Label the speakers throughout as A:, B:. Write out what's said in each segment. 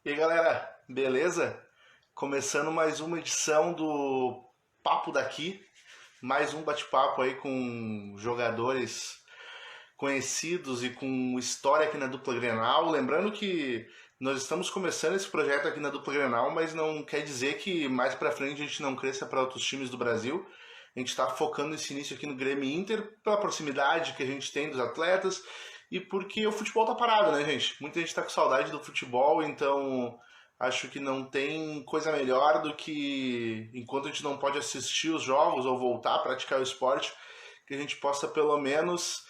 A: E aí, galera, beleza? Começando mais uma edição do Papo Daqui, mais um bate-papo aí com jogadores conhecidos e com história aqui na dupla Grenal. Lembrando que nós estamos começando esse projeto aqui na dupla Grenal, mas não quer dizer que mais pra frente a gente não cresça para outros times do Brasil. A gente está focando nesse início aqui no Grêmio Inter, pela proximidade que a gente tem dos atletas e porque o futebol tá parado, né, gente? Muita gente tá com saudade do futebol, então acho que não tem coisa melhor do que, enquanto a gente não pode assistir os jogos ou voltar a praticar o esporte, que a gente possa pelo menos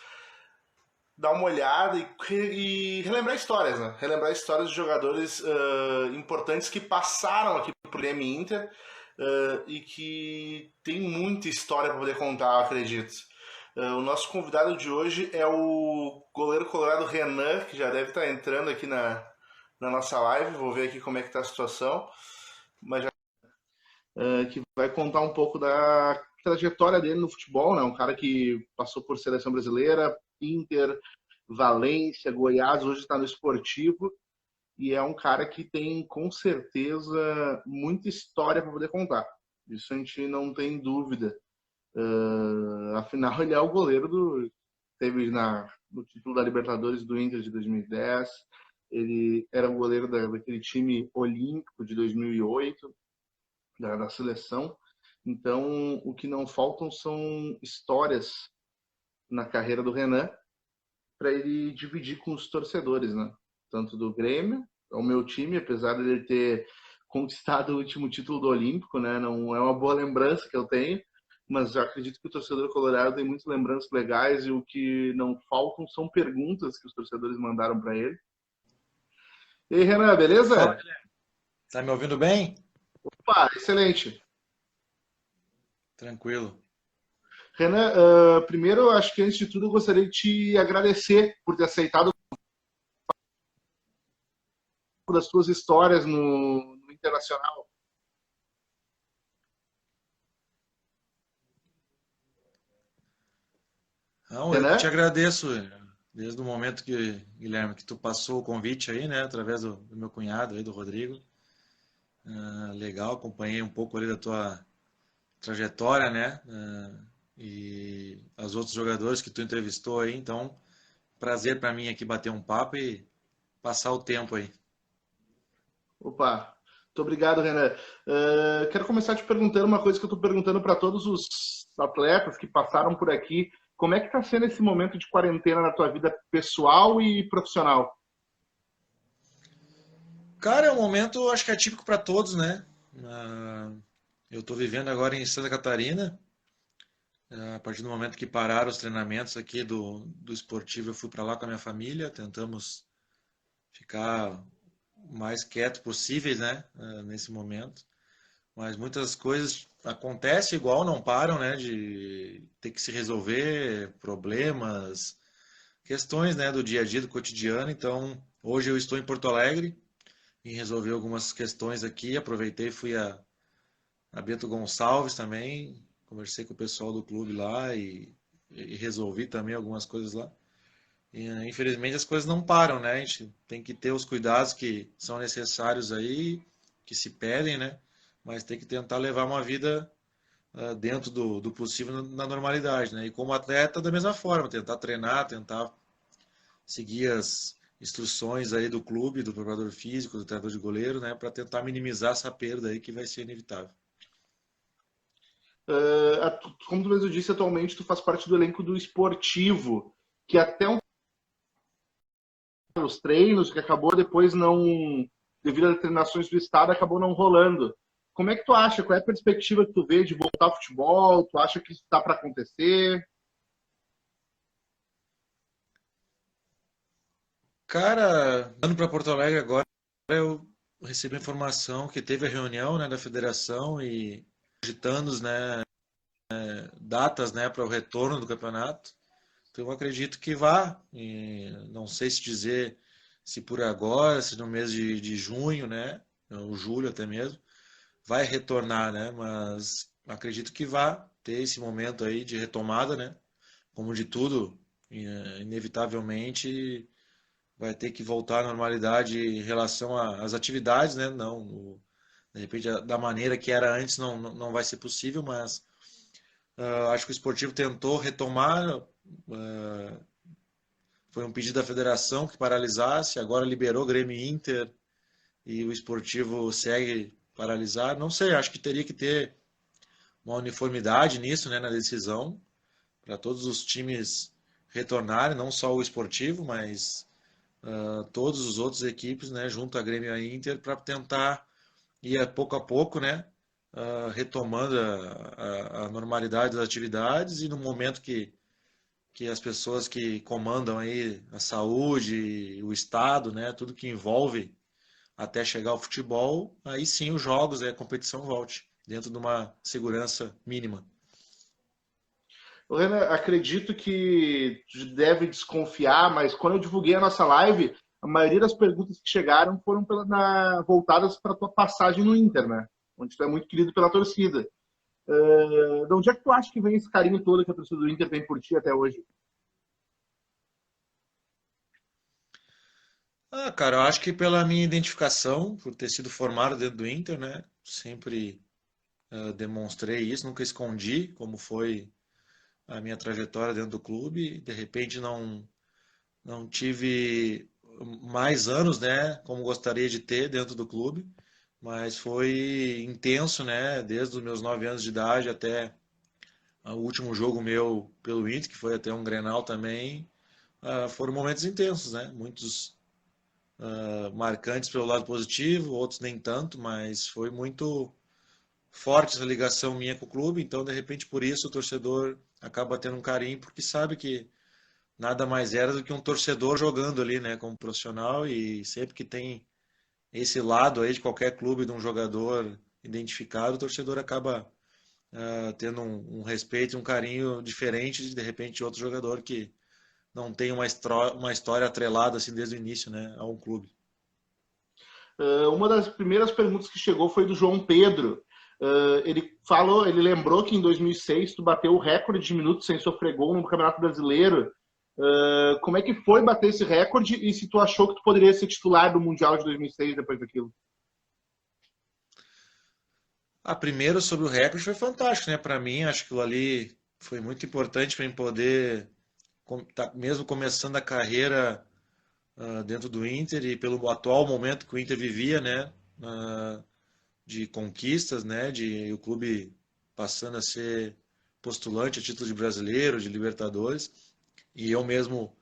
A: dar uma olhada e relembrar histórias, né? Relembrar histórias de jogadores importantes que passaram aqui pro Grêmio Inter e que tem muita história para poder contar, acredito. O nosso convidado de hoje é o goleiro colorado Renan, que já deve estar entrando aqui na nossa live. Vou ver aqui como é que está a situação. Mas já, que vai contar um pouco da trajetória dele no futebol, né? Um cara que passou por seleção brasileira, Inter, Valência, Goiás, hoje está no Esportivo e é um cara que tem com certeza muita história para poder contar. Isso a gente não tem dúvida. Afinal, ele é o goleiro do teve no título da Libertadores do Inter de 2010. Ele era o goleiro daquele time olímpico de 2008, da seleção. Então, o que não faltam são histórias na carreira do Renan para ele dividir com os torcedores, né? Tanto do Grêmio, é o meu time, apesar de ele ter conquistado o último título do Olímpico, né? Não é uma boa lembrança que eu tenho, mas eu acredito que o torcedor colorado tem muitas lembranças legais e o que não faltam são perguntas que os torcedores mandaram para ele. E aí, Renan,
B: Fala,
A: beleza?
B: Guilherme. Tá me ouvindo bem?
A: Opa, excelente.
B: Tranquilo.
A: Renan, primeiro, acho que antes de tudo, eu gostaria de te agradecer por ter aceitado uma das suas histórias no Internacional.
B: Não, eu que te
A: Renan?
B: agradeço, desde o momento que, Guilherme, que tu passou o convite aí, né, através do meu cunhado aí, do Rodrigo. Legal, acompanhei um pouco ali da tua trajetória, né, e os outros jogadores que tu entrevistou aí, então, prazer para mim aqui bater um papo e passar o tempo aí.
A: Opa, muito obrigado, Renan. Quero começar te perguntando uma coisa que eu estou perguntando para todos os atletas que passaram por aqui. Como é que está sendo esse momento de quarentena na tua vida pessoal e profissional?
B: Cara, é um momento, acho que é típico para todos, né? Ah, eu estou vivendo agora em Santa Catarina. A partir do momento que pararam os treinamentos aqui do esportivo, eu fui para lá com a minha família, tentamos ficar o mais quieto possíveis, né, nesse momento. Mas muitas coisas acontecem igual, não param, né, de ter que se resolver problemas, questões, né, do dia a dia, do cotidiano. Então, hoje eu estou em Porto Alegre e resolvi algumas questões aqui, aproveitei e fui a Bento Gonçalves também, conversei com o pessoal do clube lá e resolvi também algumas coisas lá. E, infelizmente as coisas não param, né? A gente tem que ter os cuidados que são necessários aí, que se pedem, né? Mas tem que tentar levar uma vida dentro do possível na normalidade, né? E como atleta, da mesma forma, tentar treinar, tentar seguir as instruções aí do clube, do preparador físico, do treinador de goleiro, né? Para tentar minimizar essa perda aí que vai ser inevitável.
A: Como tu mesmo disse, atualmente tu faz parte do elenco do esportivo, que até os treinos, que acabou depois não, devido às determinações do Estado, acabou não rolando. Como é que tu acha? Qual é a perspectiva que tu vê de voltar ao futebol? Tu acha que isso está para acontecer?
B: Cara, indo para Porto Alegre agora, eu recebi a informação que teve a reunião, né, da federação e agitando, né, datas, né, para o retorno do campeonato. Então eu acredito que vá. E não sei se dizer se por agora, se no mês de junho, né, ou julho até mesmo, vai retornar, né? Mas acredito que vá ter esse momento aí de retomada, né? Como de tudo, inevitavelmente vai ter que voltar à normalidade em relação às atividades, né? Não, de repente, da maneira que era antes não vai ser possível, mas acho que o esportivo tentou retomar. Foi um pedido da federação que paralisasse, agora liberou Grêmio e Inter e o esportivo segue paralisado. Não sei, acho que teria que ter uma uniformidade nisso, né, na decisão, para todos os times retornarem, não só o esportivo, mas todos os outros equipes, né, junto a Grêmio e a Inter, para tentar ir a pouco, né, retomando a normalidade das atividades e no momento que as pessoas que comandam aí a saúde, o Estado, né, tudo que envolve até chegar ao futebol, aí sim os jogos, a competição volte, dentro de uma segurança mínima.
A: Lorena, acredito que tu deve desconfiar, mas quando eu divulguei a nossa live, a maioria das perguntas que chegaram foram voltadas para a tua passagem no Inter, né? Onde tu é muito querido pela torcida. De onde é que tu acha que vem esse carinho todo que a torcida do Inter tem por ti até hoje?
B: Cara, eu acho que pela minha identificação, por ter sido formado dentro do Inter, né? Sempre demonstrei isso, nunca escondi como foi a minha trajetória dentro do clube. De repente não tive mais anos, né? Como gostaria de ter dentro do clube, mas foi intenso, né? Desde os meus 9 anos de idade até o último jogo meu pelo Inter, que foi até um Grenal também. Foram momentos intensos, né? Muitos marcantes pelo lado positivo, outros nem tanto, mas foi muito forte essa ligação minha com o clube, então de repente por isso o torcedor acaba tendo um carinho, porque sabe que nada mais era do que um torcedor jogando ali, né, como profissional, e sempre que tem esse lado aí de qualquer clube de um jogador identificado, o torcedor acaba tendo um respeito e um carinho diferente de repente de outro jogador que não tem uma história atrelada assim desde o início, né, a um clube.
A: Uma das primeiras perguntas que chegou foi do João Pedro. Ele lembrou que em 2006 tu bateu o recorde de minutos sem sofrer gol no Campeonato Brasileiro. Como é que foi bater esse recorde e se tu achou que tu poderia ser titular do Mundial de 2006 depois daquilo?
B: Primeiro sobre o recorde foi fantástico, né? Para mim, acho que aquilo ali foi muito importante para mim poder, mesmo começando a carreira dentro do Inter e pelo atual momento que o Inter vivia, né? De conquistas, né? De o clube passando a ser postulante a título de brasileiro, de Libertadores, e eu mesmo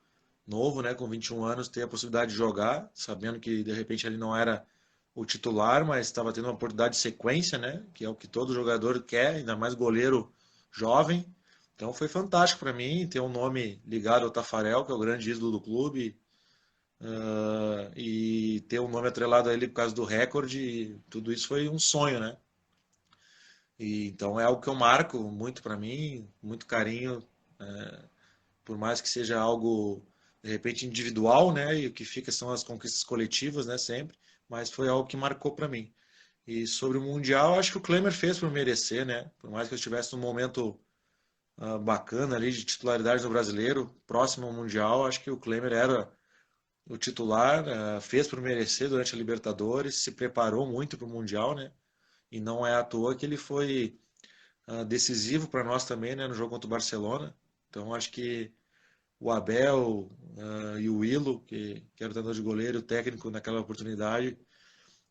B: novo, né? Com 21 anos, ter a possibilidade de jogar, sabendo que de repente ele não era o titular, mas estava tendo uma oportunidade de sequência, né? Que é o que todo jogador quer, ainda mais goleiro jovem. Então foi fantástico para mim ter um nome ligado ao Tafarel, que é o grande ídolo do clube, e ter um nome atrelado a ele por causa do recorde. Tudo isso foi um sonho, né? E, então é algo que eu marco muito para mim, muito carinho, por mais que seja algo de repente individual, né? E o que fica são as conquistas coletivas, né? Sempre, mas foi algo que marcou para mim. E sobre o Mundial, acho que o Klemer fez por merecer, né? Por mais que eu estivesse num momento bacana ali de titularidade no Brasileiro, próximo ao Mundial, acho que o Klemer era o titular, fez por merecer durante a Libertadores, se preparou muito para o Mundial, né? E não é à toa que ele foi decisivo para nós também, né? No jogo contra o Barcelona. Então acho que o Abel e o Willo, que era o treinador de goleiro, o técnico naquela oportunidade,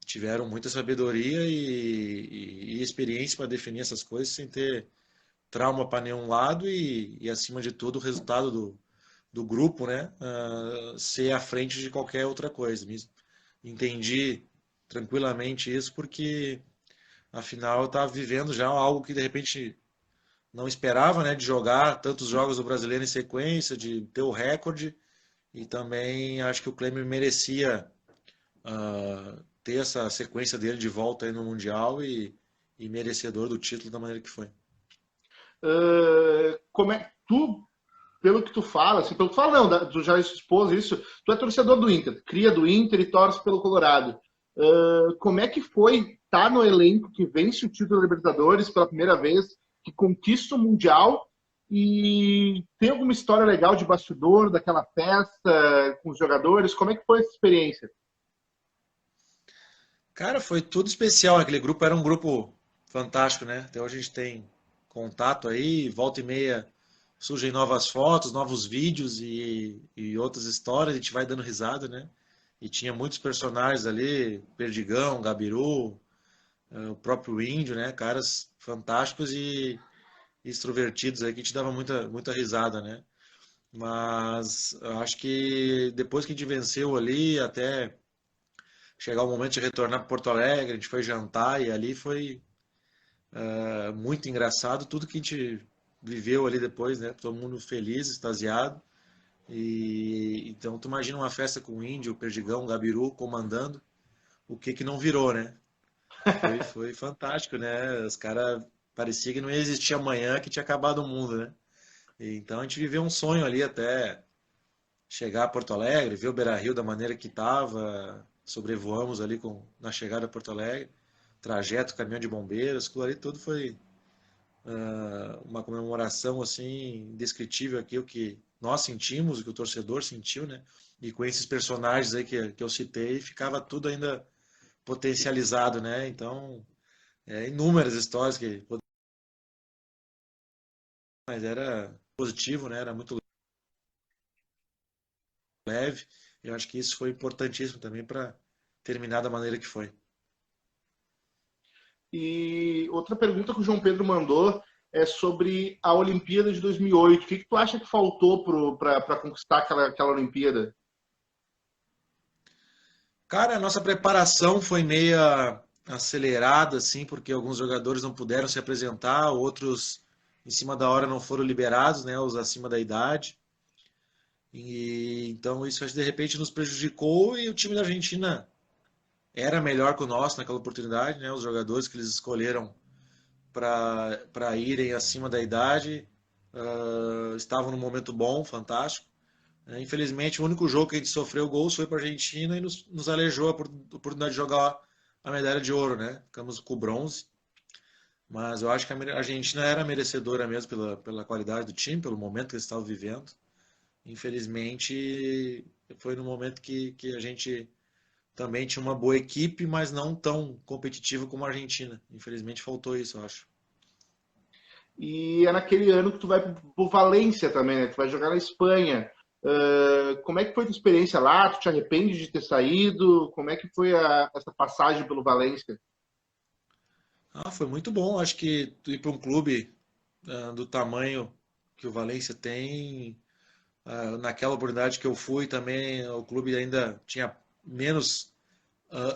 B: tiveram muita sabedoria e experiência para definir essas coisas sem ter trauma para nenhum lado e, acima de tudo, o resultado do grupo, né, ser à frente de qualquer outra coisa. Entendi tranquilamente isso porque, afinal, eu estava vivendo já algo que de repente não esperava, né, de jogar tantos jogos do Brasileiro em sequência, de ter o recorde, e também acho que o Clemer merecia ter essa sequência dele de volta aí no Mundial e merecedor do título da maneira que foi.
A: Como é tu, pelo que tu fala, assim, pelo que tu fala, não, tu já expôs isso, tu é torcedor do Inter, cria do Inter e torce pelo Colorado. Como é que foi estar no elenco que vence o título da Libertadores pela primeira vez, que conquista o Mundial E tem alguma história legal de bastidor daquela festa com os jogadores? Como é que foi essa experiência?
B: Cara, foi tudo especial. Aquele grupo era um grupo fantástico, né? Até hoje a gente tem contato aí, volta e meia surgem novas fotos, novos vídeos e outras histórias, a gente vai dando risada, né? E tinha muitos personagens ali, Perdigão, Gabiru, o próprio Índio, né? Caras fantásticos e extrovertidos aí que te dava muita risada, né? Mas eu acho que depois que a gente venceu ali, até chegar o momento de retornar para Porto Alegre, a gente foi jantar e ali foi muito engraçado tudo que a gente viveu ali depois, né? Todo mundo feliz, extasiado. E então tu imagina uma festa com o Índio, o Perdigão, o Gabiru comandando, o que que não virou, né? Foi fantástico, né? Os caras parecia que não ia existir amanhã, que tinha acabado o mundo, né? E então a gente viveu um sonho ali até chegar a Porto Alegre, ver o Beira-Rio da maneira que estava, sobrevoamos ali na chegada a Porto Alegre, trajeto, caminhão de bombeiros, aquilo ali tudo foi uma comemoração assim indescritível, aquilo que nós sentimos, o que o torcedor sentiu, né? E com esses personagens aí que eu citei, ficava tudo ainda potencializado, né? Então, inúmeras histórias mas era positivo, né? Era muito leve. Eu acho que isso foi importantíssimo também para terminar da maneira que foi.
A: E outra pergunta que o João Pedro mandou é sobre a Olimpíada de 2008. O que tu acha que faltou para conquistar aquela Olimpíada?
B: Cara, a nossa preparação foi meia acelerada, assim, porque alguns jogadores não puderam se apresentar, outros em cima da hora não foram liberados, né, os acima da idade. E então isso acho que de repente nos prejudicou e o time da Argentina era melhor que o nosso naquela oportunidade, né? Os jogadores que eles escolheram para irem acima da idade estavam num momento bom, fantástico. Infelizmente, o único jogo que a gente sofreu gols foi para a Argentina e nos aleijou a oportunidade de jogar a medalha de ouro, né? Ficamos com o bronze, mas eu acho que a Argentina era merecedora mesmo pela qualidade do time, pelo momento que eles estavam vivendo. Infelizmente, foi no momento que a gente também tinha uma boa equipe, mas não tão competitiva como a Argentina. Infelizmente, faltou isso, eu acho.
A: E é naquele ano que tu vai pro Valência também, né? Tu vai jogar na Espanha. Como é que foi a tua experiência lá? Tu te arrepende de ter saído? Como é que foi essa passagem pelo Valência?
B: Foi muito bom. Acho que tu ir para um clube do tamanho que o Valência tem. Naquela oportunidade que eu fui também, o clube ainda tinha menos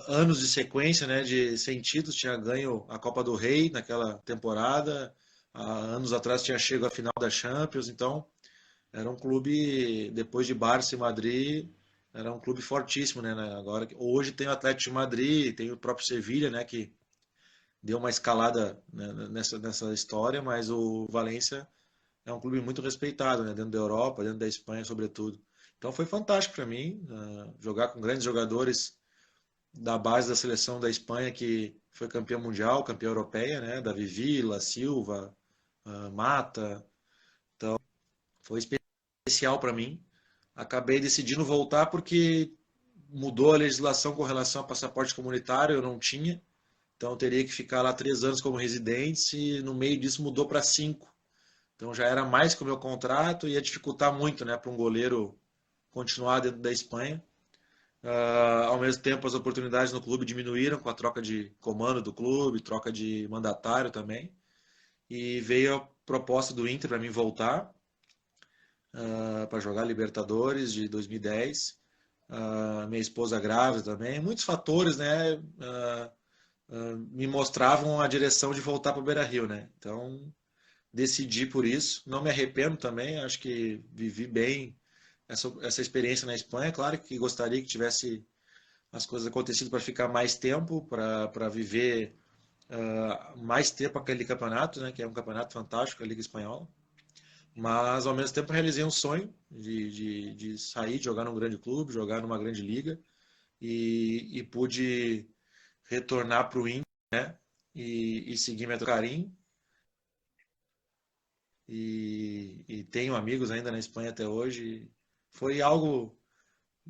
B: anos de sequência, né, de sem títulos, tinha ganho a Copa do Rei naquela temporada, anos atrás tinha chegado à final da Champions, então era um clube, depois de Barça e Madrid, era um clube fortíssimo, né, agora, hoje tem o Atlético de Madrid, tem o próprio Sevilha, né, que deu uma escalada, né, nessa história, mas o Valência é um clube muito respeitado, né, dentro da Europa, dentro da Espanha, sobretudo. Então foi fantástico para mim jogar com grandes jogadores da base da seleção da Espanha que foi campeã mundial, campeã europeia, né, Davi Villa, Silva, Mata. Foi especial para mim. Acabei decidindo voltar porque mudou a legislação com relação a passaporte comunitário, eu não tinha. Então eu teria que ficar lá 3 anos como residente e no meio disso mudou para 5. Então já era mais que o meu contrato e ia dificultar muito, né, para um goleiro continuar dentro da Espanha. Ao mesmo tempo, as oportunidades no clube diminuíram com a troca de comando do clube, troca de mandatário também. E veio a proposta do Inter para mim voltar para jogar Libertadores de 2010. Minha esposa grávida também. Muitos fatores, né, me mostravam a direção de voltar para o Beira-Rio, né? Então, decidi por isso. Não me arrependo também, acho que vivi bem essa experiência na Espanha. Claro que gostaria que tivesse as coisas acontecido para ficar mais tempo, para viver mais tempo aquele campeonato, né, que é um campeonato fantástico, a Liga Espanhola. Mas ao mesmo tempo realizei um sonho de sair, de jogar num grande clube, jogar numa grande liga e pude retornar para o Inter, né, e seguir meu carinho. e tenho amigos ainda na Espanha até hoje. Foi algo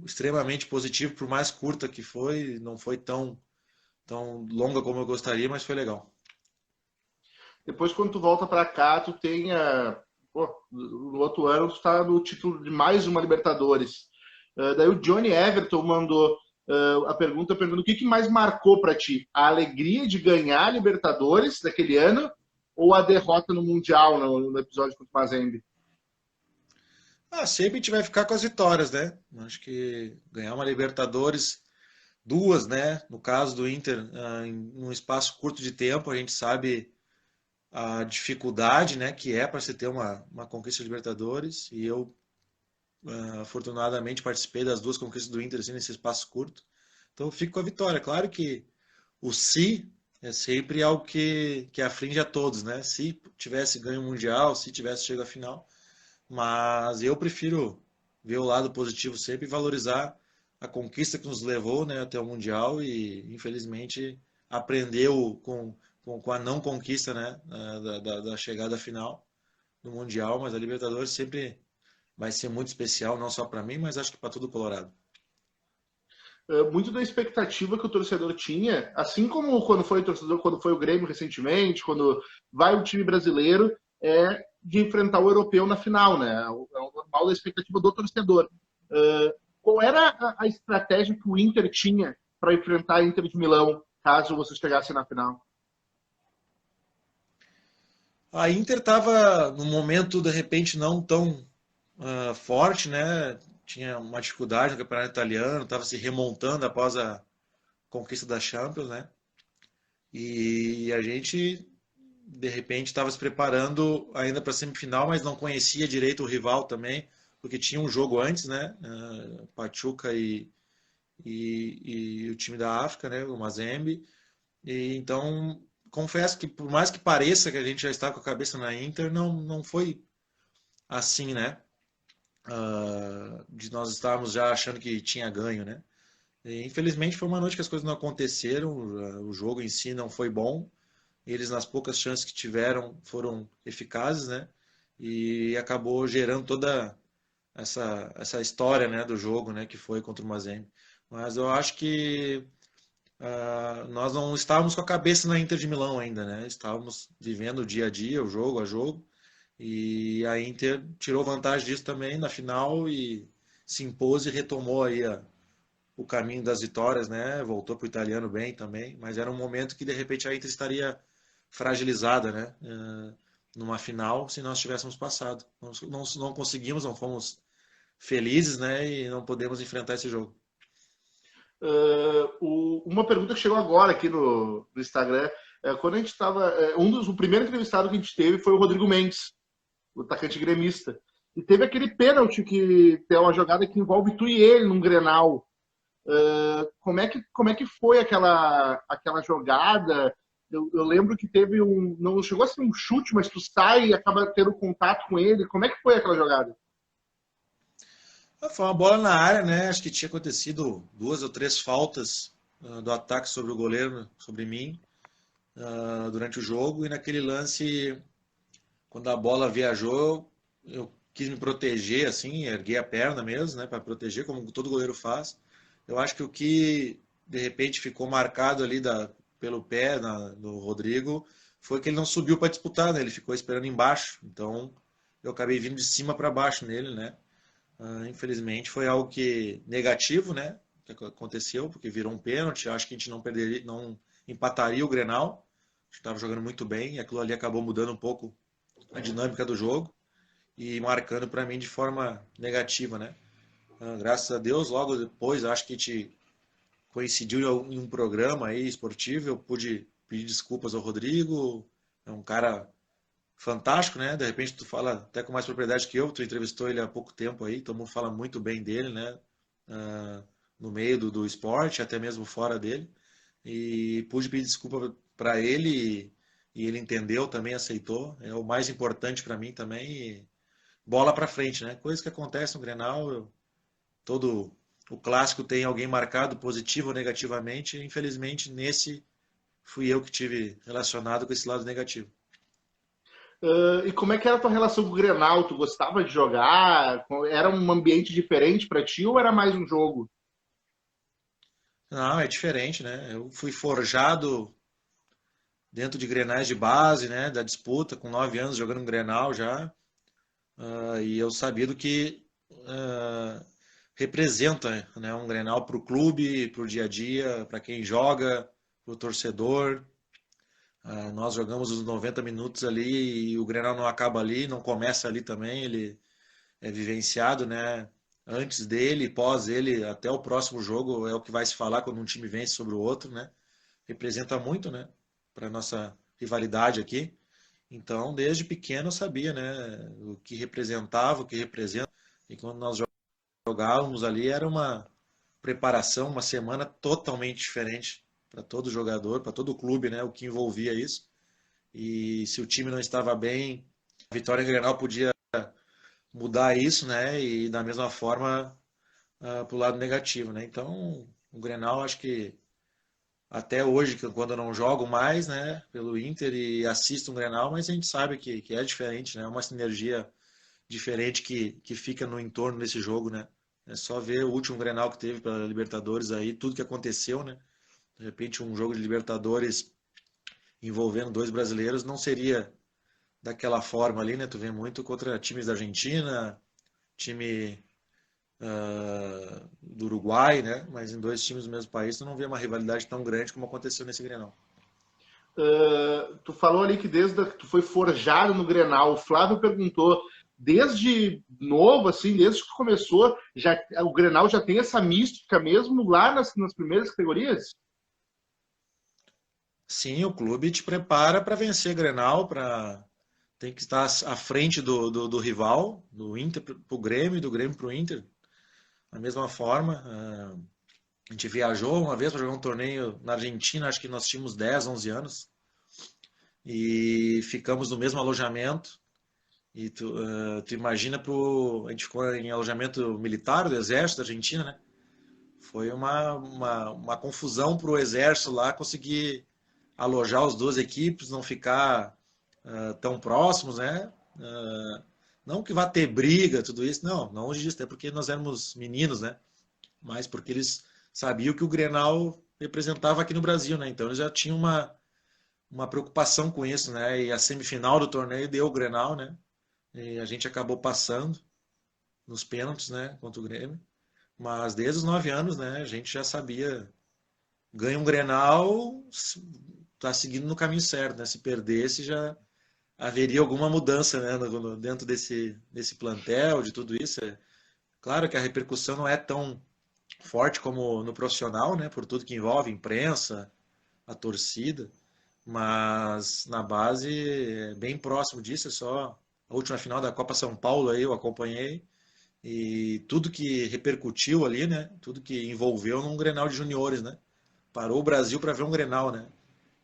B: extremamente positivo, por mais curta que foi, não foi tão longa como eu gostaria, mas foi legal.
A: Depois, quando tu volta para cá, tu tem pô, no outro ano tu tá no título de mais uma Libertadores. Daí o Johnny Everton mandou a pergunta perguntando o que mais marcou para ti? A alegria de ganhar a Libertadores daquele ano ou a derrota no Mundial no episódio contra o Mazembe?
B: Sempre a gente vai ficar com as vitórias, né? Acho que ganhar uma Libertadores, duas, né? No caso do Inter, em um espaço curto de tempo, a gente sabe a dificuldade, né, que é para se ter uma conquista de Libertadores. E eu, afortunadamente, participei das duas conquistas do Inter assim, nesse espaço curto. Então eu fico com a vitória. Claro que o se é sempre algo que aflige a todos, né? Se tivesse ganho o Mundial, se tivesse chegado à final. Mas eu prefiro ver o lado positivo sempre e valorizar a conquista que nos levou, né, até o Mundial e, infelizmente, aprendeu com a não conquista, né, da chegada final do Mundial. Mas a Libertadores sempre vai ser muito especial, não só para mim, mas acho que para todo o Colorado.
A: Muito da expectativa que o torcedor tinha, assim como quando foi o torcedor, quando foi o Grêmio recentemente, quando vai o time brasileiro, é de enfrentar o europeu na final, né? É o normal da expectativa do torcedor. Qual era a estratégia que o Inter tinha para enfrentar a Inter de Milão, caso você chegasse na final?
B: A Inter estava num momento, de repente, não tão forte, né? Tinha uma dificuldade no campeonato italiano, estava se remontando após a conquista da Champions, né? E a gente, de repente, estava se preparando ainda para a semifinal, mas não conhecia direito o rival também, porque tinha um jogo antes, né? Pachuca e o time da África, né? O Mazembe. E então, confesso que por mais que pareça que a gente já está com a cabeça na Inter, não foi assim, né? De nós estarmos já achando que tinha ganho, né? E, infelizmente foi uma noite que as coisas não aconteceram, o jogo em si não foi bom. Eles, nas poucas chances que tiveram, foram eficazes, né? E acabou gerando toda essa história, né, do jogo, né, que foi contra o Mazembe. Mas eu acho que nós não estávamos com a cabeça na Inter de Milão ainda, né? Estávamos vivendo o dia a dia, o jogo a jogo. E a Inter tirou vantagem disso também na final e se impôs e retomou aí o caminho das vitórias, né? Voltou para o italiano bem também, mas era um momento que de repente a Inter estaria fragilizada, né? Numa final, se nós tivéssemos passado. Não conseguimos, não fomos felizes, né? E não podemos enfrentar esse jogo.
A: Uma pergunta que chegou agora aqui no Instagram, quando a gente estava, o primeiro entrevistado que a gente teve foi o Rodrigo Mendes, o atacante gremista. E teve aquele pênalti que tem uma jogada que envolve tu e ele num Grenal. Como é que foi aquela jogada? Eu lembro que teve não chegou a ser um chute, mas tu sai e acaba tendo contato com ele. Como é que foi aquela jogada?
B: Foi uma bola na área, né? Acho que tinha acontecido duas ou três faltas do ataque sobre o goleiro, sobre mim, durante o jogo. E naquele lance, quando a bola viajou, eu quis me proteger, assim, erguei a perna mesmo, né, para proteger, como todo goleiro faz. Eu acho que o que de repente ficou marcado ali pelo pé do Rodrigo foi que ele não subiu para disputar, né? Ele ficou esperando embaixo. Então eu acabei vindo de cima para baixo nele, né? Infelizmente foi algo que negativo, né? Que aconteceu, porque virou um pênalti. Acho que a gente não perderia, não empataria o Grenal. Estava jogando muito bem e aquilo ali acabou mudando um pouco a dinâmica do jogo e marcando para mim de forma negativa, né? Graças a Deus, logo depois, acho que a gente coincidiu em um programa aí esportivo, eu pude pedir desculpas ao Rodrigo, é um cara fantástico, né? De repente tu fala até com mais propriedade que eu, tu entrevistou ele há pouco tempo aí, todo mundo fala muito bem dele, né? Ah, no meio do esporte, até mesmo fora dele. E pude pedir desculpa para ele e ele entendeu também, aceitou. É o mais importante para mim também. E bola para frente, né? Coisas que acontecem no Grenal, todo o clássico tem alguém marcado positivo ou negativamente. Infelizmente, nesse fui eu que tive relacionado com esse lado negativo.
A: E como é que era a tua relação com o Grenal? Tu gostava de jogar? Era um ambiente diferente para ti ou era mais um jogo?
B: Não, é diferente, né? Eu fui forjado dentro de Grenais de base, né? Da disputa, com 9 anos jogando um Grenal já. E eu sabia do que ah, representa, né, um Grenal para o clube, para o dia a dia, para quem joga, para o torcedor. Nós jogamos os 90 minutos ali e o Grenal não acaba ali, não começa ali também, ele é vivenciado, né? Antes dele, pós ele, até o próximo jogo é o que vai se falar quando um time vence sobre o outro, né? Representa muito, né? Para nossa rivalidade aqui. Então, desde pequeno eu sabia, né? O que representava, o que representa. E quando nós jogávamos ali era uma preparação, uma semana totalmente diferente para todo jogador, para todo clube, né? O que envolvia isso. E se o time não estava bem, a vitória em Grenal podia mudar isso, né? E da mesma forma para o lado negativo, né? Então, o Grenal acho que até hoje, quando eu não jogo mais, né, pelo Inter e assisto um Grenal, mas a gente sabe que é diferente, né? É uma sinergia diferente que fica no entorno desse jogo, né? É só ver o último Grenal que teve para Libertadores aí, tudo que aconteceu, né? De repente, um jogo de Libertadores envolvendo dois brasileiros não seria daquela forma ali, né? Tu vê muito contra times da Argentina, time do Uruguai, né? Mas em dois times do mesmo país, tu não vê uma rivalidade tão grande como aconteceu nesse Grenal.
A: Tu falou ali que desde que tu foi forjado no Grenal, o Flávio perguntou, desde novo, assim, desde que tu começou, o Grenal já tem essa mística mesmo lá nas primeiras categorias?
B: Sim, o clube te prepara para vencer Grenal, para tem que estar à frente do rival, do Inter para o Grêmio, do Grêmio para o Inter. Da mesma forma, a gente viajou uma vez para jogar um torneio na Argentina, acho que nós tínhamos 10, 11 anos, e ficamos no mesmo alojamento. E tu imagina, a gente ficou em alojamento militar do Exército da Argentina, né? Foi uma confusão para o Exército lá conseguir alojar as duas equipes, não ficar tão próximos, né? Uh, não que vá ter briga, tudo isso, não, não longe disso, até porque nós éramos meninos, né? Mas porque eles sabiam que o Grenal representava aqui no Brasil, né? Então eles já tinham uma preocupação com isso, né? E a semifinal do torneio deu o Grenal, né? E a gente acabou passando nos pênaltis, né? Contra o Grêmio. Mas desde os 9 anos, né? A gente já sabia, ganha um Grenal, tá seguindo no caminho certo, né? Se perdesse, já haveria alguma mudança, né? Dentro desse plantel, de tudo isso. Claro que a repercussão não é tão forte como no profissional, né? Por tudo que envolve imprensa, a torcida, mas na base é bem próximo disso. É só a última final da Copa São Paulo aí eu acompanhei e tudo que repercutiu ali, né? Tudo que envolveu num Grenal de juniores, né? Parou o Brasil para ver um Grenal, né?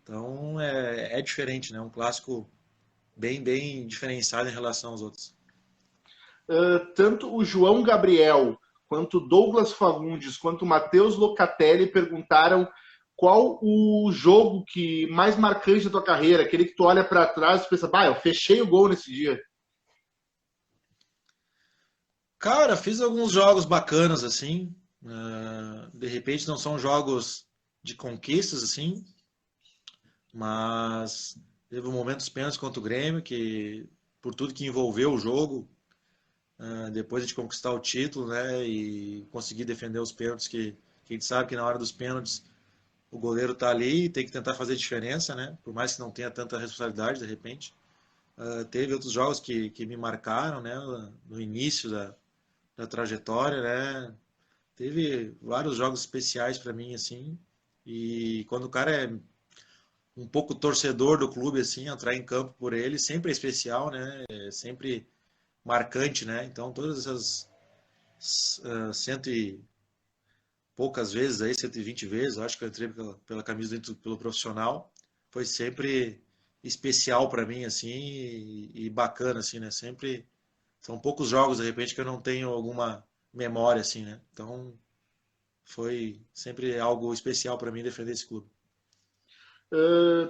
B: Então é diferente, né? Um clássico bem diferenciado em relação aos outros.
A: Tanto o João Gabriel, quanto o Douglas Fagundes, quanto o Matheus Locatelli perguntaram qual o jogo que mais marcante da tua carreira, aquele que tu olha para trás e pensa, bah, eu fechei o gol nesse dia.
B: Cara, fiz alguns jogos bacanas assim. De repente não são jogos de conquistas assim, mas teve um momento dos pênaltis contra o Grêmio que por tudo que envolveu o jogo, depois de conquistar o título, né, e conseguir defender os pênaltis que a gente sabe que na hora dos pênaltis o goleiro tá ali e tem que tentar fazer diferença, né, por mais que não tenha tanta responsabilidade de repente. Teve outros jogos que me marcaram, né, no início da trajetória, né, teve vários jogos especiais para mim assim, e quando o cara é um pouco torcedor do clube assim, entrar em campo por ele sempre é especial, né, é sempre marcante, né, então todas essas cento e poucas vezes aí, 120 vezes, eu acho que eu entrei pela camisa dentro pelo profissional, foi sempre especial para mim assim e bacana assim, né? Sempre são poucos jogos de repente que eu não tenho alguma memória assim, né? Então foi sempre algo especial para mim defender esse clube.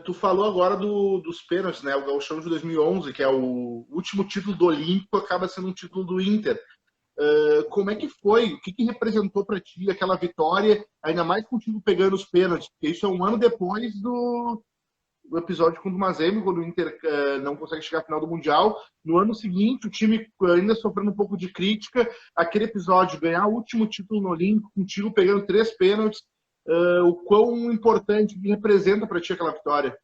A: Tu falou agora dos pênaltis, né? O Gauchão de 2011, que é o último título do Olímpico, acaba sendo um título do Inter. Como é que foi? O que, que representou para ti aquela vitória, ainda mais contigo pegando os pênaltis? Porque isso é um ano depois do episódio com o Mazembe, quando o Inter não consegue chegar à final do Mundial. No ano seguinte, o time ainda sofrendo um pouco de crítica. Aquele episódio, ganhar o último título no Olímpico, contigo pegando 3 pênaltis. O quão importante que representa para ti aquela vitória?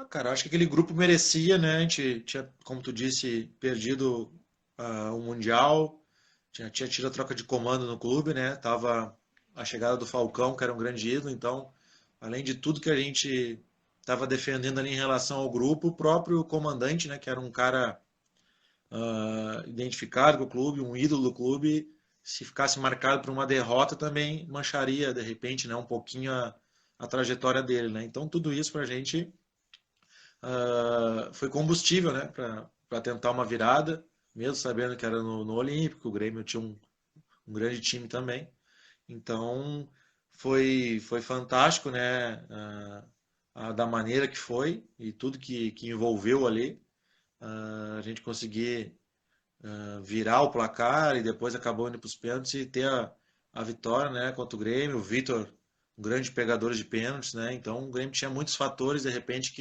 B: Cara, eu acho que aquele grupo merecia, né? A gente tinha, como tu disse, perdido o Mundial, tinha tido a troca de comando no clube, né? Tava a chegada do Falcão, que era um grande ídolo, então, além de tudo que a gente estava defendendo ali em relação ao grupo, o próprio comandante, né? Que era um cara identificado com o clube, um ídolo do clube, se ficasse marcado por uma derrota também mancharia, de repente, né? Um pouquinho a trajetória dele, né? Então, tudo isso pra gente foi combustível, né, para tentar uma virada, mesmo sabendo que era no Olímpico, o Grêmio tinha um grande time também. Então foi fantástico, né, da maneira que foi e tudo que envolveu ali. A gente conseguir virar o placar e depois acabou indo para os pênaltis e ter a vitória, né, contra o Grêmio. O Vitor, um grande pegador de pênaltis, né? Então o Grêmio tinha muitos fatores de repente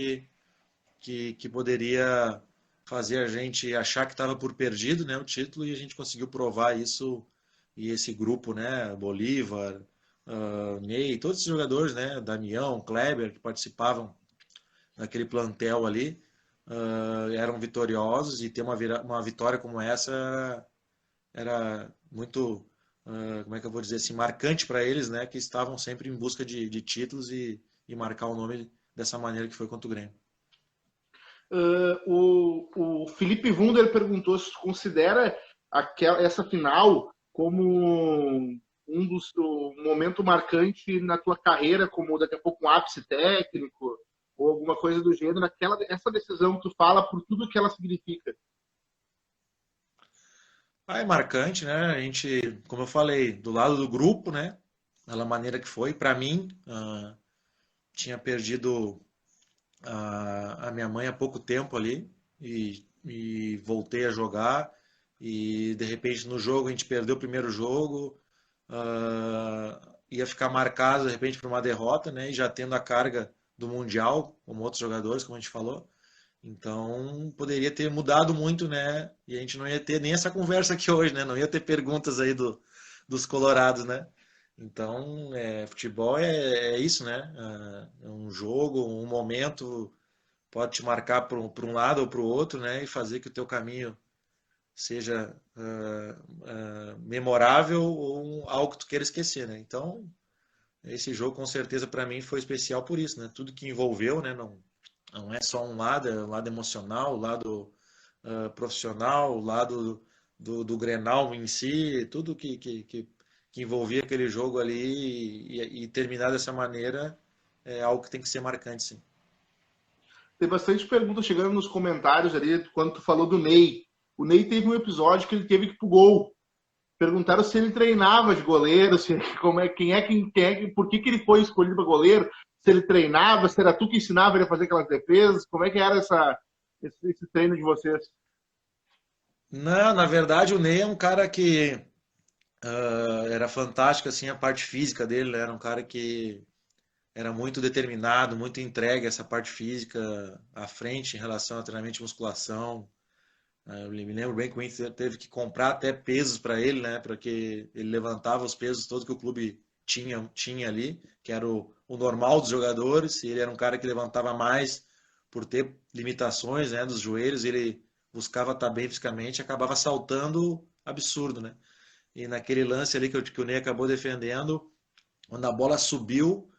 B: que poderia fazer a gente achar que estava por perdido, né, o título, e a gente conseguiu provar isso, e esse grupo, né, Bolívar, Ney, todos esses jogadores, né, Damião, Kleber, que participavam daquele plantel ali, eram vitoriosos, e ter uma vitória como essa era muito, como é que eu vou dizer assim, marcante para eles, né, que estavam sempre em busca de títulos e marcar o nome dessa maneira que foi contra o Grêmio.
A: O Felipe Wunder perguntou se tu considera essa final como um dos momento marcante na tua carreira, como daqui a pouco um ápice técnico ou alguma coisa do gênero, essa decisão que tu fala por tudo que ela significa.
B: É marcante, né? A gente, como eu falei, do lado do grupo, né? Da maneira que foi. Para mim, tinha perdido a minha mãe há pouco tempo ali e voltei a jogar. E de repente no jogo a gente perdeu o primeiro jogo, ia ficar marcado de repente por uma derrota, né? E já tendo a carga do Mundial, como outros jogadores, como a gente falou. Então, poderia ter mudado muito, né? E a gente não ia ter nem essa conversa aqui hoje, né? Não ia ter perguntas aí dos colorados, né? Então, futebol é isso, né? É um jogo, um momento pode te marcar para um lado ou para o outro, né? E fazer que o teu caminho seja memorável ou algo que tu queira esquecer, né? Então, esse jogo com certeza para mim foi especial por isso, né? Tudo que envolveu, né? Não é só um lado, é o lado emocional, o lado profissional, o lado do Grenal em si, tudo que envolvia aquele jogo ali e terminar dessa maneira é algo que tem que ser marcante, sim.
A: Tem bastante perguntas chegando nos comentários ali quando tu falou do Ney. O Ney teve um episódio que ele teve que ir pro gol. Perguntaram se ele treinava de goleiro, se, como é, por que ele foi escolhido para goleiro, se ele treinava, se era tu que ensinava ele a fazer aquelas defesas, como é que era esse treino de vocês?
B: Não, na verdade o Ney é um cara que era fantástico assim a parte física dele, né? Era um cara que era muito determinado, muito entregue a essa parte física à frente em relação a treinamento de musculação. Eu me lembro bem que o Inter teve que comprar até pesos para ele, né? Porque ele levantava os pesos todos que o clube tinha ali, que era o normal dos jogadores. E ele era um cara que levantava mais por ter limitações, né, dos joelhos. Ele buscava estar bem fisicamente, acabava saltando absurdo, né? E naquele lance ali que o Ney acabou defendendo, quando a bola subiu,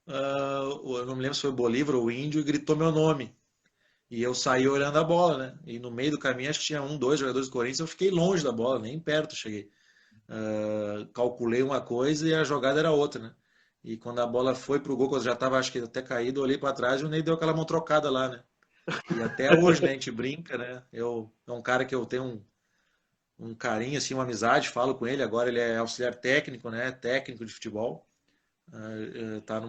B: eu não me lembro se foi o Bolívar ou o Índio, e gritou meu nome. E eu saí olhando a bola, né? E no meio do caminho acho que tinha um, dois jogadores do Corinthians, eu fiquei longe da bola, nem perto cheguei. Calculei uma coisa e a jogada era outra, né? E quando a bola foi pro gol, quando já tava acho que até caído, eu olhei para trás e o Ney deu aquela mão trocada lá, né? E até hoje, né, a gente brinca, né? É um cara que eu tenho um carinho, assim, uma amizade, falo com ele, agora ele é auxiliar técnico, né? Técnico de futebol. Tá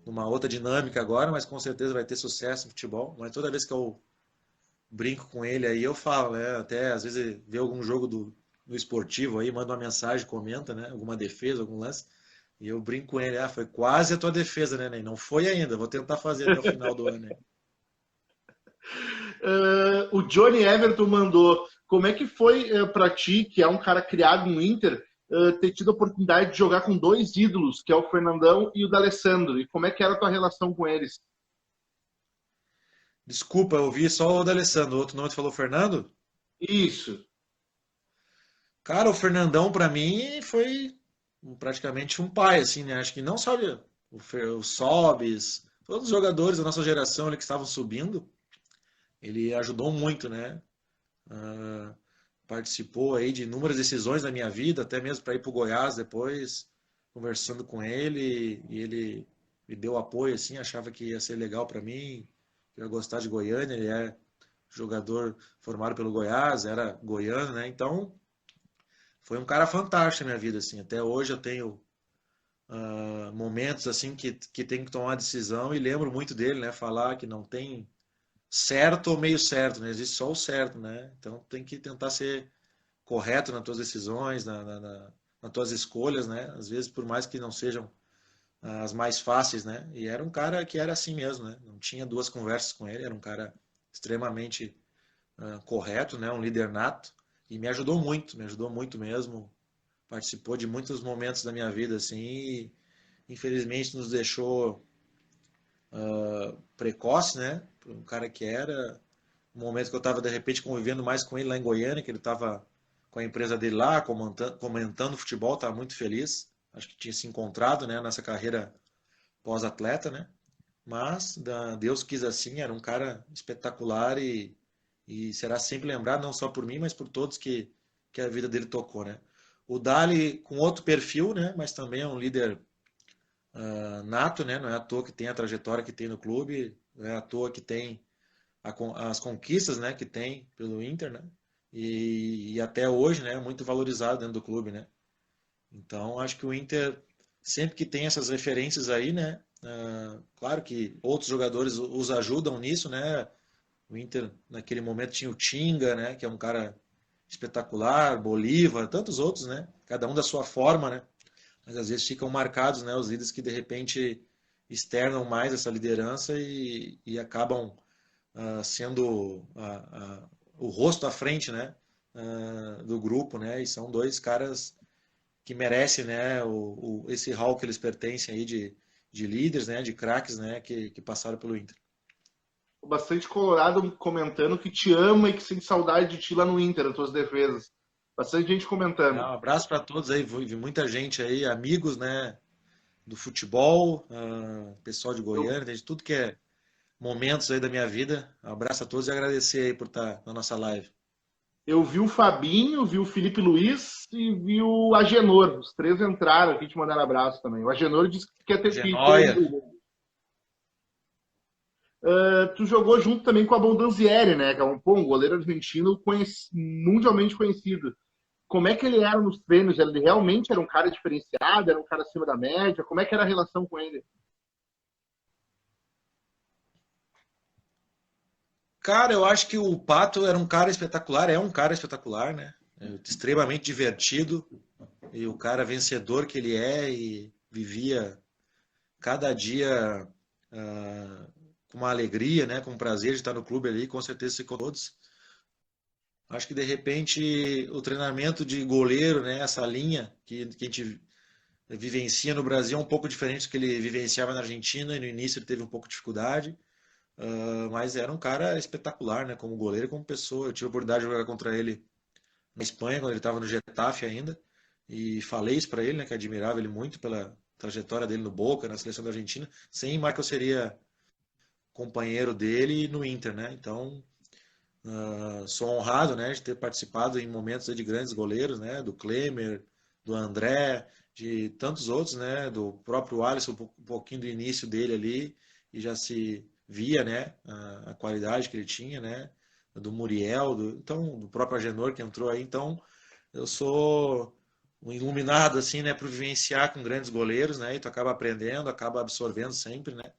B: numa outra dinâmica agora, mas com certeza vai ter sucesso no futebol. Mas toda vez que eu brinco com ele aí, eu falo, né? Até às vezes vê algum jogo do esportivo aí, manda uma mensagem, comenta, né? Alguma defesa, algum lance. E eu brinco com ele, foi quase a tua defesa, né, Ney? Não foi ainda, vou tentar fazer até o final do ano, né?
A: O Johnny Everton mandou. Como é que foi para ti, que é um cara criado no Inter, ter tido a oportunidade de jogar com dois ídolos, que é o Fernandão e o D'Alessandro? E como é que era a tua relação com eles?
B: Desculpa, eu ouvi só o D'Alessandro, o outro nome tu falou Fernando?
A: Isso.
B: Cara, o Fernandão pra mim foi praticamente um pai, assim, né? Acho que não só o Sobis, todos os jogadores da nossa geração ali que estavam subindo, ele ajudou muito, né? Ah, participou aí de inúmeras decisões na minha vida, até mesmo para ir para o Goiás depois, conversando com ele, e ele me deu apoio, assim, achava que ia ser legal para mim, que eu ia gostar de Goiânia, ele é jogador formado pelo Goiás, era goiano, né? Então, foi um cara fantástico na minha vida, assim. Até hoje eu tenho momentos assim que tem que tomar uma decisão e lembro muito dele, né? Falar que não tem certo ou meio certo, né? Existe só o certo, né? Então tem que tentar ser correto nas tuas decisões, nas tuas escolhas, né? Às vezes, por mais que não sejam as mais fáceis, né? E era um cara que era assim mesmo, né? Não tinha duas conversas com ele, era um cara extremamente correto, né? Um líder nato e me ajudou muito mesmo. Participou de muitos momentos da minha vida, assim, e infelizmente nos deixou precoce, né? Um cara que era um momento que eu estava de repente convivendo mais com ele lá em Goiânia, que ele estava com a empresa dele lá, comentando futebol, estava muito feliz. Acho que tinha se encontrado, né, nessa carreira pós-atleta, né? Mas Deus quis assim, era um cara espetacular e será sempre lembrado, não só por mim, mas por todos que a vida dele tocou, né? O Dali com outro perfil, né? Mas também é um líder nato, né? Não é à toa que tem a trajetória que tem no clube, não é à toa que tem as conquistas, né, que tem pelo Inter, né? E até hoje, né, muito valorizado dentro do clube, né? Então, acho que o Inter sempre que tem essas referências aí, né? Claro que outros jogadores os ajudam nisso, né? O Inter naquele momento tinha o Tinga, né, que é um cara espetacular, Bolívar, tantos outros, né? Cada um da sua forma, né? Mas às vezes ficam marcados, né, os líderes que de repente externam mais essa liderança e acabam sendo o rosto à frente, né, do grupo, né, e são dois caras que merecem, né, esse hall que eles pertencem aí de líderes, né, de craques, né, que passaram pelo Inter.
A: Bastante colorado comentando que te ama e que sente saudade de ti lá no Inter, das tuas defesas. Bastante gente
B: Um
A: comentando.
B: abraço para todos aí, vi muita gente aí, amigos, né, do futebol, pessoal de
A: Eu,
B: Goiânia, de tudo que é momentos aí da minha vida. Um abraço a todos e agradecer aí por estar na nossa live.
A: eu vi o Fabinho, vi o Felipe Luiz e vi o Agenor. Os três entraram aqui te mandaram abraço também. O Agenor disse que quer ter que ter
B: Genoia,
A: ouvido. Tu jogou junto também com a Bondanzieri, né? Que é um goleiro argentino mundialmente conhecido. Como é que ele era nos treinos? Ele realmente era um cara diferenciado? Era um cara acima da média? Como é que era a relação com ele?
B: cara, eu acho que o Pato era um cara espetacular, é um cara espetacular, né? Extremamente divertido e o cara vencedor que ele é e vivia cada dia com uma alegria, né? Com um prazer de estar no clube ali, com certeza ficou todos. Acho que de repente o treinamento de goleiro, né? Essa linha que a gente vivencia no Brasil é um pouco diferente do que ele vivenciava na Argentina e no início ele teve um pouco de dificuldade. Mas era um cara espetacular, né? Como goleiro e como pessoa. Eu tive a oportunidade de jogar contra ele na Espanha, quando ele estava no Getafe ainda. E falei isso para ele, né? Que admirava ele muito pela trajetória dele no Boca, na seleção da Argentina. Sem mais que eu seria companheiro dele no Inter, né? Então, sou honrado, né? De ter participado em momentos de grandes goleiros, né? Do Klemer, do André, de tantos outros, né? Do próprio Alisson, um pouquinho do início dele ali. E já se via, né, a qualidade que ele tinha, né, do Muriel, então do próprio Agenor que entrou aí. Então, eu sou um iluminado assim, né, para vivenciar com grandes goleiros, né? E tu acaba aprendendo, acaba absorvendo sempre, né?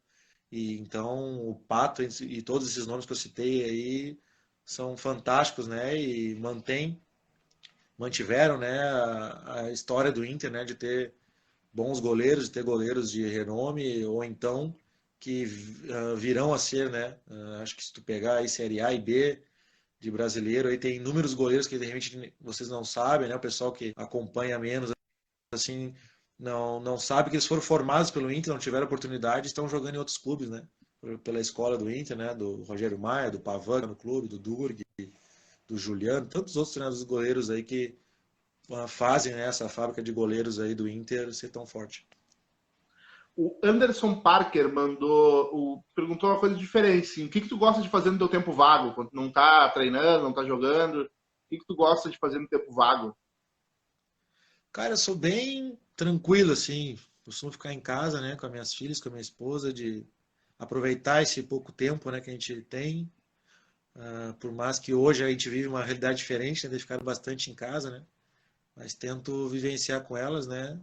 B: E então o Pato e todos esses nomes que eu citei aí são fantásticos, né? E mantiveram, né, a história do Inter, né, de ter bons goleiros, de ter goleiros de renome, ou então que virão a ser, né? Acho que se tu pegar aí Série A e B de brasileiro, aí tem inúmeros goleiros que de repente vocês não sabem, né? O pessoal que acompanha menos, assim, não sabe que eles foram formados pelo Inter, não tiveram oportunidade, estão jogando em outros clubes, né? Pela escola do Inter, né? Do Rogério Maia, do Pavan no clube, do Durg, do Juliano, tantos outros treinadores goleiros aí que fazem, né, essa fábrica de goleiros aí do Inter ser tão forte.
A: O Anderson Parker perguntou uma coisa diferente, assim, o que tu gosta de fazer no teu tempo vago, quando não tá treinando, não tá jogando, o que tu gosta de fazer no tempo vago?
B: Cara, eu sou bem tranquilo, assim, costumo ficar em casa, né, com as minhas filhas, com a minha esposa, de aproveitar esse pouco tempo, né, que a gente tem, por mais que hoje a gente vive uma realidade diferente, né, de ficar bastante em casa, né, mas tento vivenciar com elas, né,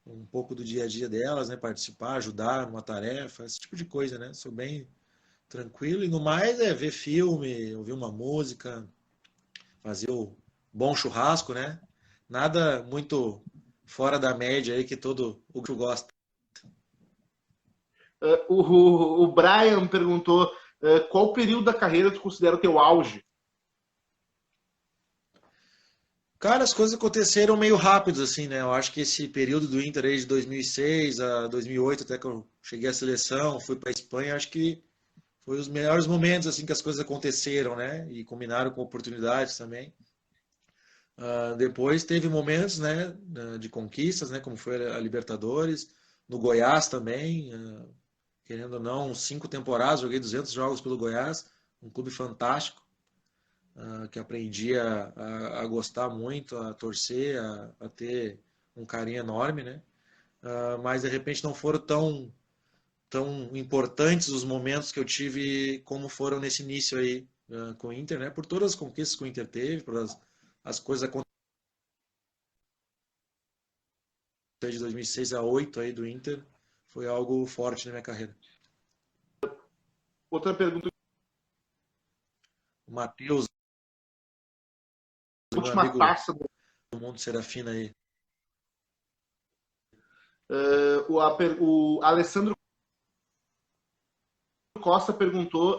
B: um pouco do dia a dia delas, né, participar, ajudar numa tarefa, esse tipo de coisa, né, sou bem tranquilo e no mais é ver filme, ouvir uma música, fazer o bom churrasco, né, nada muito fora da média aí que todo o que gosta.
A: O Brian perguntou qual período da carreira tu considera o teu auge?
B: Cara, as coisas aconteceram meio rápido, assim, né? Eu acho que esse período do Inter aí de 2006 a 2008, até que eu cheguei à seleção, fui para a Espanha, acho que foi os melhores momentos, assim, que as coisas aconteceram, né? E combinaram com oportunidades também. Depois teve momentos, né, de conquistas, né? Como foi a Libertadores, no Goiás também, querendo ou não, 5 temporadas, joguei 200 jogos pelo Goiás, um clube fantástico. Que aprendi a gostar muito, a torcer, a ter um carinho enorme, né? Mas de repente não foram tão importantes os momentos que eu tive como foram nesse início aí com o Inter, né? Por todas as conquistas que o Inter teve, por as coisas aconteceram de 2006 a 2008 aí do Inter, foi algo forte na minha carreira.
A: Outra pergunta,
B: O Matheus, meu
A: última
B: amigo
A: taça.
B: do Mundo Serafina aí.
A: O Alessandro Costa perguntou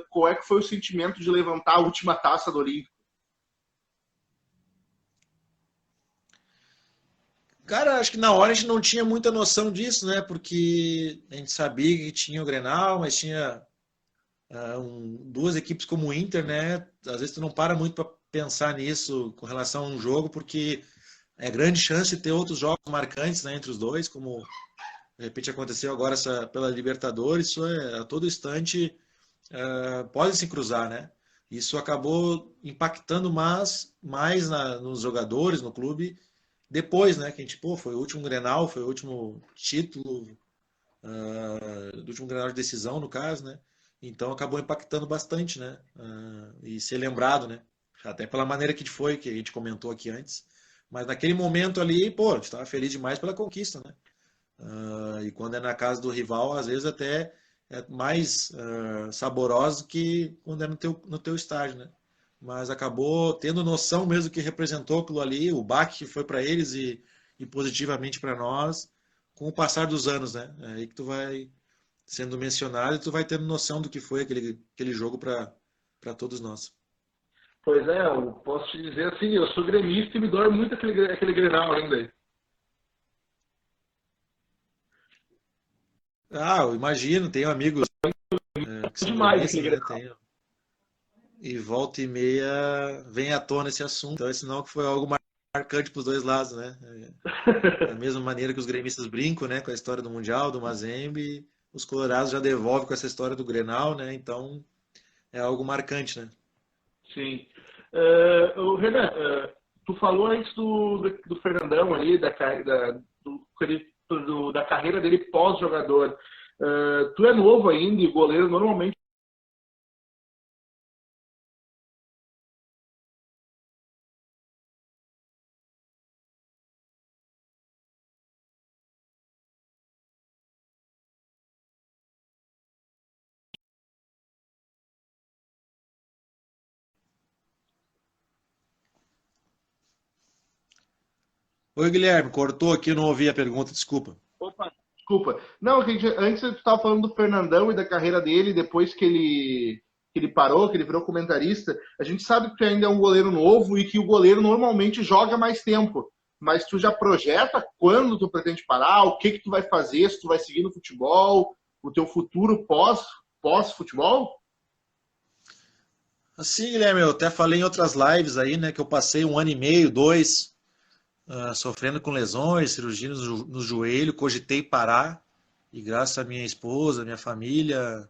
A: qual é que foi o sentimento de levantar a última taça do Olímpico.
B: Cara, acho que na hora a gente não tinha muita noção disso, né? Porque a gente sabia que tinha o Grenal, mas tinha duas equipes como o Inter, né? Às vezes tu não para muito para pensar nisso com relação a um jogo, porque é grande chance de ter outros jogos marcantes, né, entre os dois, como de repente aconteceu agora pela Libertadores, isso a todo instante pode se cruzar, né? Isso acabou impactando mais nos jogadores, no clube, depois, né? Que a gente, pô, foi o último Grenal, foi o último título, do último Grenal de decisão, no caso, né? Então acabou impactando bastante, né? E ser lembrado, né? Até pela maneira que foi, que a gente comentou aqui antes. Mas naquele momento ali, pô, a gente estava feliz demais pela conquista, né? E quando é na casa do rival, às vezes até é mais saboroso que quando é no teu estádio, né? Mas acabou tendo noção mesmo que representou aquilo ali, o baque que foi para eles e positivamente para nós, com o passar dos anos, né? É aí que tu vai sendo mencionado e tu vai tendo noção do que foi aquele jogo para todos nós.
A: Pois é, eu posso te dizer assim, eu sou gremista e me dói muito aquele Grenal ainda.
B: Eu imagino, tenho amigos que são
A: Demais
B: gremistas,
A: aquele
B: né?
A: Grenal.
B: Tenho, e volta e meia vem à tona esse assunto. Então, senão que foi algo marcante para os dois lados, né? Da mesma maneira que os gremistas brincam, né, com a história do Mundial, do Mazembe, os colorados já devolvem com essa história do Grenal, né? Então é algo marcante, né?
A: Sim. Renan, tu falou antes do Fernandão ali, da carreira dele pós-jogador. Tu é novo ainda e o goleiro normalmente
B: Oi, Guilherme, cortou aqui, eu não ouvi a pergunta, desculpa.
A: Opa, desculpa. Não, antes tu estava falando do Fernandão e da carreira dele, depois que ele parou, que ele virou comentarista. A gente sabe que tu ainda é um goleiro novo e que o goleiro normalmente joga mais tempo. Mas tu já projeta quando tu pretende parar, o que que tu vai fazer, se tu vai seguir no futebol, o teu futuro pós-futebol?
B: Assim, Guilherme, eu até falei em outras lives aí, né, que eu passei 1 ano e meio, 2, sofrendo com lesões, cirurgias no joelho, cogitei parar, e graças à minha esposa, minha família,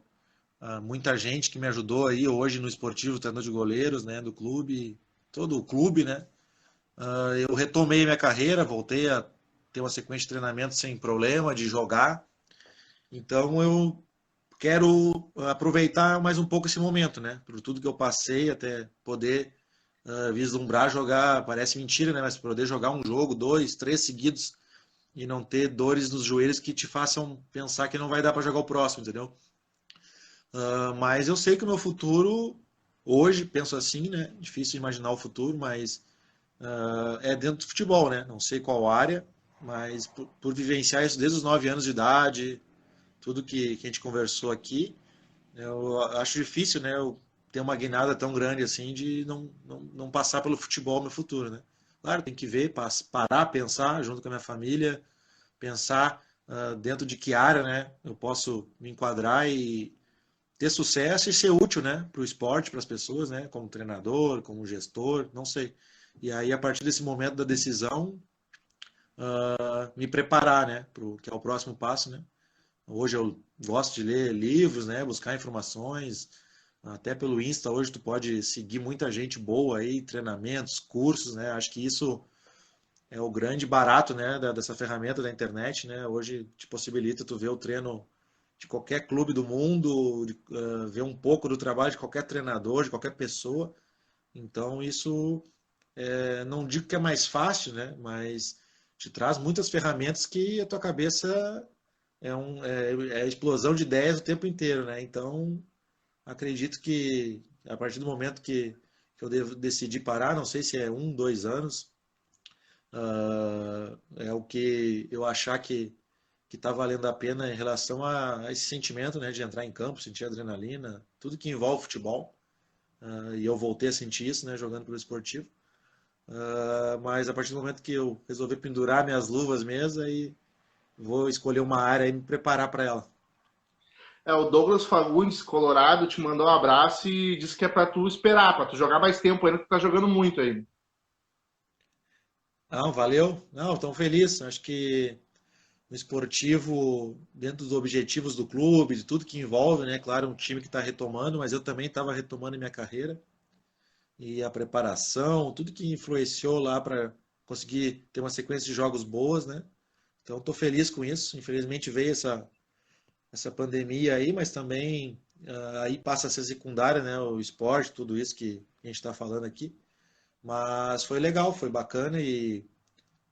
B: muita gente que me ajudou aí hoje no esportivo, treinador de goleiros, né, do clube, todo o clube, né, eu retomei minha carreira, voltei a ter uma sequência de treinamento sem problema, de jogar, então eu quero aproveitar mais um pouco esse momento, né, por tudo que eu passei até poder vislumbrar jogar, parece mentira, né? Mas poder jogar um jogo, 2, 3 seguidos e não ter dores nos joelhos que te façam pensar que não vai dar para jogar o próximo, entendeu? Mas eu sei que o meu futuro, hoje, penso assim, né? Difícil imaginar o futuro, mas é dentro do futebol, né? Não sei qual área, mas por vivenciar isso desde os 9 anos de idade, tudo que a gente conversou aqui, eu acho difícil, né? Eu ter uma guinada tão grande assim de não passar pelo futebol no futuro, né? Claro, tem que ver, parar, pensar junto com a minha família, pensar dentro de que área, né? Eu posso me enquadrar e ter sucesso e ser útil, né? Para o esporte, para as pessoas, né? Como treinador, como gestor, não sei. E aí, a partir desse momento da decisão, me preparar, né? Pro, que é o próximo passo, né? Hoje eu gosto de ler livros, né? Buscar informações. Até pelo Insta hoje tu pode seguir muita gente boa aí, treinamentos, cursos, né? Acho que isso é o grande barato, né, dessa ferramenta da internet, né? Hoje te possibilita tu ver o treino de qualquer clube do mundo, ver um pouco do trabalho de qualquer treinador, de qualquer pessoa. Então isso não digo que é mais fácil, né? Mas te traz muitas ferramentas que a tua cabeça é explosão de ideias o tempo inteiro, né? Então acredito que a partir do momento que eu devo decidir parar, não sei se é 1, 2 anos, é o que eu achar que está valendo a pena em relação a esse sentimento, né, de entrar em campo, sentir adrenalina, tudo que envolve futebol. E eu voltei a sentir isso, né, jogando pelo esportivo. Mas a partir do momento que eu resolver pendurar minhas luvas mesmo, aí vou escolher uma área e me preparar para ela.
A: O Douglas Fagundes, Colorado, te mandou um abraço e disse que é pra tu esperar, pra tu jogar mais tempo ainda, que tu tá jogando muito aí.
B: Não, valeu. Não, tão feliz. Acho que no esportivo, dentro dos objetivos do clube, de tudo que envolve, né? Claro, um time que está retomando, mas eu também estava retomando minha carreira e a preparação, tudo que influenciou lá para conseguir ter uma sequência de jogos boas, né? Então, estou feliz com isso. Infelizmente veio essa pandemia aí, mas também aí passa a ser secundária, né? O esporte, tudo isso que a gente está falando aqui. Mas foi legal, foi bacana e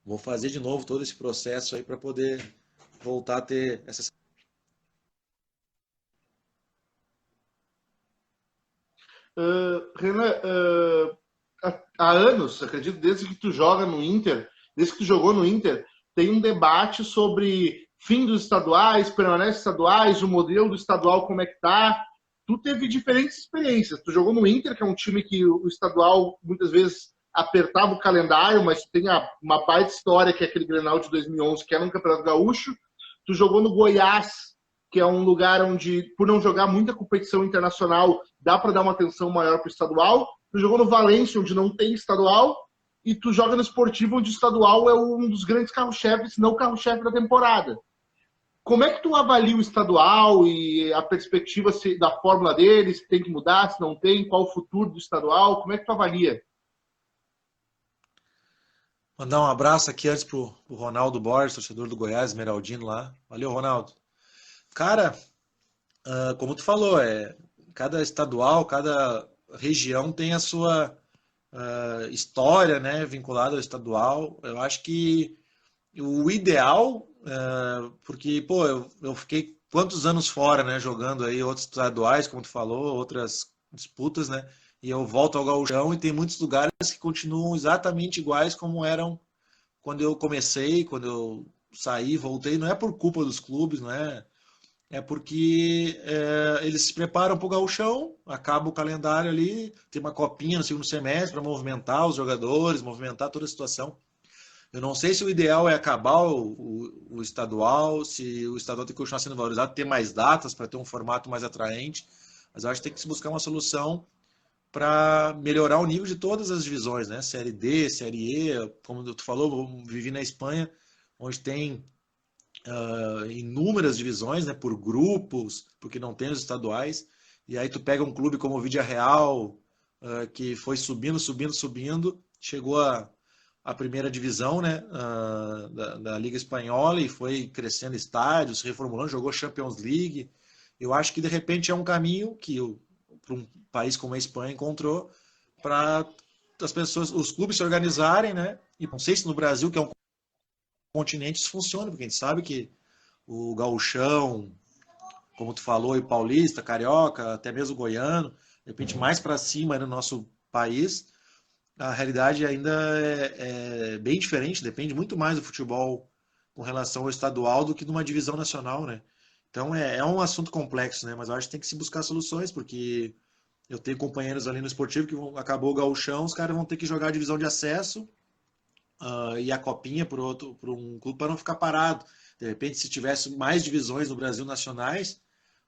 B: vou fazer de novo todo esse processo aí para poder voltar a ter essa.
A: Renan, há anos, acredito, desde que tu joga no Inter, desde que tu jogou no Inter, tem um debate sobre fim dos estaduais, permanece estaduais, o modelo do estadual como é que tá. Tu teve diferentes experiências. Tu jogou no Inter, que é um time que o estadual muitas vezes apertava o calendário, mas tem uma baita história, que é aquele Grenal de 2011, que era um Campeonato Gaúcho. Tu jogou no Goiás, que é um lugar onde, por não jogar muita competição internacional, dá para dar uma atenção maior para o estadual. Tu jogou no Valência, onde não tem estadual, e tu joga no Esportivo, onde o estadual é um dos grandes carro-chefes, se não o carro-chefe da temporada. Como é que tu avalia o estadual e a perspectiva da fórmula dele, se tem que mudar, se não tem, qual o futuro do estadual? Como é que tu avalia?
B: Mandar um abraço aqui antes pro Ronaldo Borges, torcedor do Goiás, Esmeraldino lá. Valeu, Ronaldo. Cara, como tu falou, cada estadual, cada região tem a sua história, né, vinculada ao estadual. Eu acho que o ideal, porque, pô, eu fiquei quantos anos fora, né, jogando aí outros estaduais, como tu falou, outras disputas, né, e eu volto ao gauchão e tem muitos lugares que continuam exatamente iguais como eram quando eu comecei, quando eu saí, voltei, não é por culpa dos clubes, não é? É porque eles se preparam para o gauchão, acaba o calendário ali, tem uma copinha no segundo semestre para movimentar os jogadores, movimentar toda a situação. Eu não sei se o ideal é acabar o estadual, se o estadual tem que continuar sendo valorizado, ter mais datas para ter um formato mais atraente, mas eu acho que tem que se buscar uma solução para melhorar o nível de todas as divisões, né? Série D, Série E, como tu falou, eu vivi na Espanha, onde tem inúmeras divisões, né? Por grupos, porque não tem os estaduais, e aí tu pega um clube como o Vídea Real, que foi subindo, subindo, subindo, chegou a primeira divisão, né, da Liga Espanhola e foi crescendo estádios, reformulando, jogou Champions League. Eu acho que de repente é um caminho que para um país como a Espanha encontrou para as pessoas, os clubes se organizarem, né? E não sei se no Brasil, que é um continente, isso funciona, porque a gente sabe que o gauchão, como tu falou, e paulista, carioca, até mesmo goiano, de repente mais para cima no nosso país, a realidade ainda é bem diferente, depende muito mais do futebol com relação ao estadual do que de uma divisão nacional, né? Então é um assunto complexo, né? Mas eu acho que tem que se buscar soluções, porque eu tenho companheiros ali no esportivo que acabou o gauchão, os caras vão ter que jogar a divisão de acesso e a copinha para um clube para não ficar parado. De repente, se tivesse mais divisões no Brasil nacionais,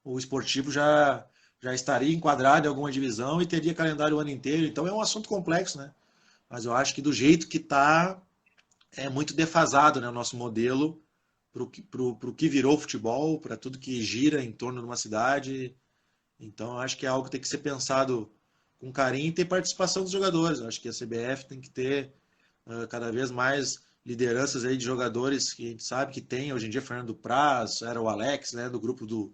B: o esportivo já estaria enquadrado em alguma divisão e teria calendário o ano inteiro. Então é um assunto complexo, né? Mas eu acho que do jeito que está, é muito defasado, né, o nosso modelo para o que virou futebol, para tudo que gira em torno de uma cidade. Então eu acho que é algo que tem que ser pensado com carinho e ter participação dos jogadores. Eu acho que a CBF tem que ter cada vez mais lideranças aí de jogadores que a gente sabe que tem. Hoje em dia, Fernando Praz, era o Alex, né, do grupo do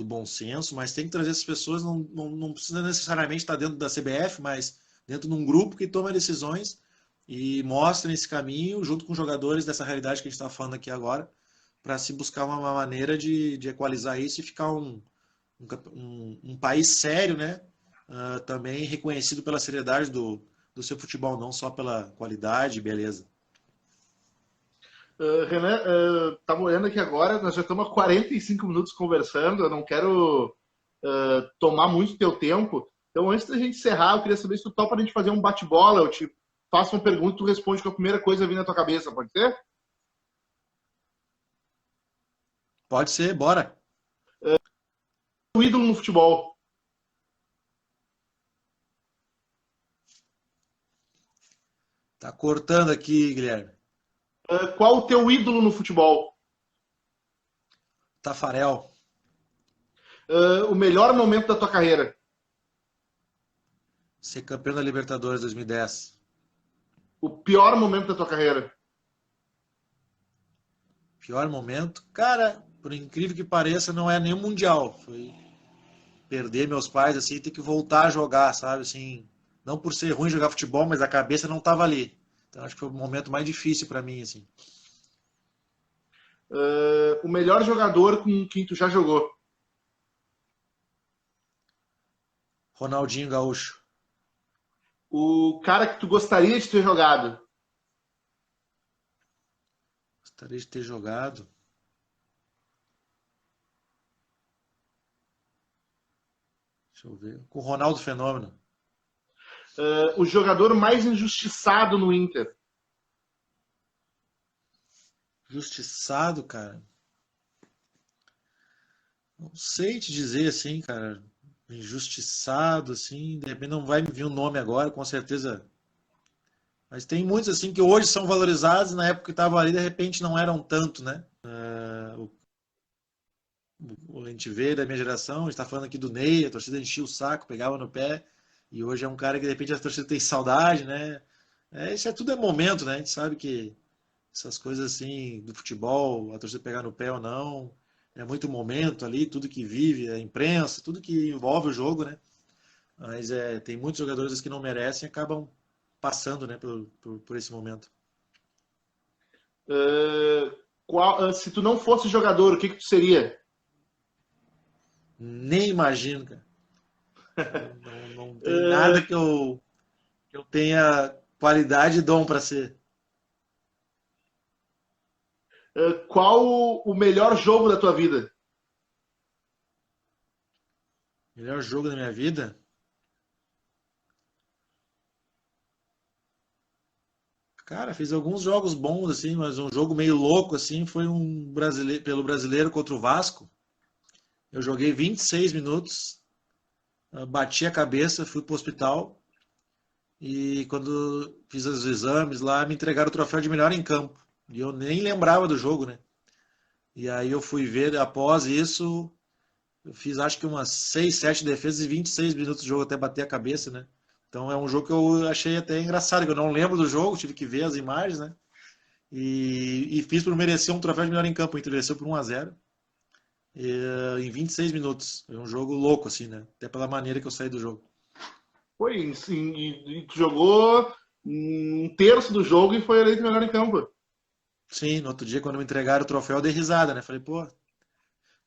B: Bom Senso, mas tem que trazer essas pessoas, não precisa necessariamente estar dentro da CBF, mas dentro de um grupo que toma decisões e mostra esse caminho junto com jogadores dessa realidade que a gente está falando aqui agora, para se buscar uma maneira de equalizar isso e ficar um país sério, né? Também reconhecido pela seriedade do seu futebol, não só pela qualidade e beleza.
A: Renan, estava olhando aqui agora, nós já estamos há 45 minutos conversando, eu não quero tomar muito teu tempo. Então, antes da gente encerrar, eu queria saber se tu topa pra gente fazer um bate-bola, eu te faço uma pergunta e tu responde com a primeira coisa que vir na tua cabeça, pode ser?
B: Pode ser, bora.
A: O ídolo no futebol.
B: Tá cortando aqui, Guilherme.
A: Qual o teu ídolo no futebol?
B: Tafarel.
A: O melhor momento da tua carreira?
B: Ser campeão da Libertadores 2010.
A: O pior momento da tua carreira?
B: Pior momento? Cara, por incrível que pareça, não é nem um mundial. Foi perder meus pais, assim, ter que voltar a jogar, sabe? Assim, não por ser ruim jogar futebol, mas a cabeça não tava ali. Então acho que foi o momento mais difícil para mim, assim.
A: O melhor jogador com quem tu já jogou?
B: Ronaldinho Gaúcho.
A: O cara que tu gostaria de ter jogado?
B: Gostaria de ter jogado. Deixa eu ver. Com o Ronaldo Fenômeno.
A: O jogador mais injustiçado no Inter?
B: Justiçado, cara. Não sei te dizer assim, cara. Injustiçado, assim. De repente não vai me vir um nome agora, com certeza. Mas tem muitos, assim, que hoje são valorizados, na época que estavam ali, de repente não eram tanto, né? A gente vê da minha geração, a gente tá falando aqui do Ney, a torcida enchia o saco, pegava no pé. E hoje é um cara que, de repente, a torcida tem saudade, né? Isso é tudo é momento, né? A gente sabe que essas coisas assim do futebol, a torcida pegar no pé ou não, é muito momento ali, tudo que vive, a imprensa, tudo que envolve o jogo, né? Mas tem muitos jogadores que não merecem e acabam passando, né, por esse momento.
A: Se tu não fosse jogador, o que tu seria?
B: Nem imagino, cara. Não tem nada que eu tenha qualidade e dom para ser.
A: Qual o melhor jogo da tua vida?
B: Melhor jogo da minha vida? Cara, fiz alguns jogos bons, assim, mas um jogo meio louco, assim, foi um brasileiro, pelo brasileiro contra o Vasco. Eu joguei 26 minutos, bati a cabeça, fui pro hospital e quando fiz os exames lá, me entregaram o troféu de melhor em campo. E eu nem lembrava do jogo, né? E aí eu fui ver, após isso, eu fiz acho que umas 6, 7 defesas e 26 minutos de jogo até bater a cabeça, né? Então é um jogo que eu achei até engraçado, que eu não lembro do jogo, tive que ver as imagens, né? E fiz por merecer um troféu de melhor em campo. O Inter venceu por 1-0 em 26 minutos. Foi um jogo louco, assim, né? Até pela maneira que eu saí do jogo.
A: Foi, sim, e tu jogou um terço do jogo e foi eleito melhor em campo.
B: Sim, no outro dia, quando me entregaram o troféu, eu dei risada, né? Falei, pô,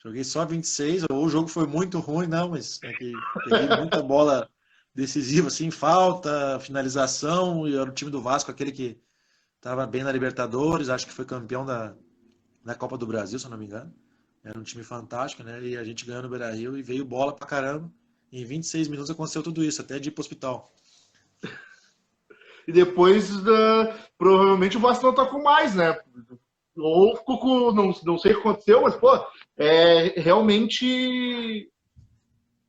B: joguei só 26, ou o jogo foi muito ruim, não, mas é que peguei muita bola decisiva, assim, falta, finalização, e era o time do Vasco, aquele que estava bem na Libertadores, acho que foi campeão da Copa do Brasil, se eu não me engano. Era um time fantástico, né? E a gente ganhou no Beira-Rio e veio bola pra caramba. E em 26 minutos aconteceu tudo isso, até de ir pro hospital.
A: E depois, provavelmente, o Vasco não tá com mais, né? Ou ficou com. Não sei o que aconteceu, mas, pô, é realmente